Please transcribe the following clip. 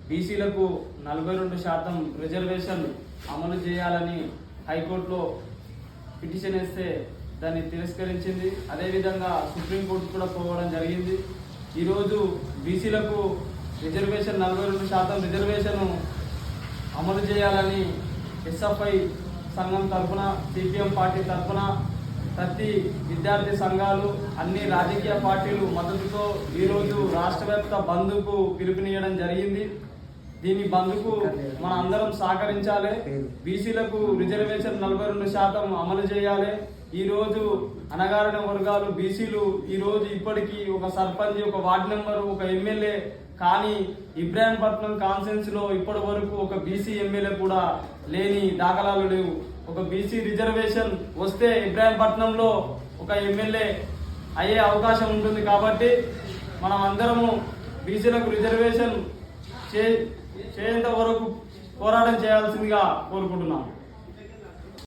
బీసీలకు 42% రిజర్వేషన్ అమలు చేయాలని హైకోర్టులో పిటిషన్ వేస్తే దాన్ని తిరస్కరించింది. అదేవిధంగా సుప్రీంకోర్టు కూడా పోవడం జరిగింది. ఈరోజు బీసీలకు రిజర్వేషన్ 42% రిజర్వేషన్ అమలు చేయాలని ఎస్ఎఫ్ఐ సంఘం తరఫున, సిపిఎం పార్టీ తరఫున ప్రతి విద్యార్థి సంఘాలు, అన్ని రాజకీయ పార్టీలు మద్దతుతో ఈరోజు రాష్ట్రవ్యాప్త బంద్కు పిలుపునియడం జరిగింది. దీని బంద్కు మన అందరం సహకరించాలి. బీసీలకు రిజర్వేషన్ 42% అమలు చేయాలి. ఈరోజు అణగారిన వర్గాలు బీసీలు ఈరోజు ఇప్పటికీ ఒక సర్పంచ్, ఒక వార్డు మెంబరు, ఒక ఎమ్మెల్యే కానీ ఇబ్రాహీంపట్నం కాన్స్టిట్యున్సీ లో ఇప్పటి వరకు ఒక బీసీ ఎమ్మెల్యే కూడా లేని దాఖలాలు లేవు. ఒక బీసీ రిజర్వేషన్ వస్తే ఇబ్రాహీంపట్నంలో ఒక ఎమ్మెల్యే అయ్యే అవకాశం ఉంటుంది. కాబట్టి మనం అందరము బీసీలకు రిజర్వేషన్ చేయేంత వరకు పోరాటం చేయాల్సిందిగా కోరుకుంటున్నాం.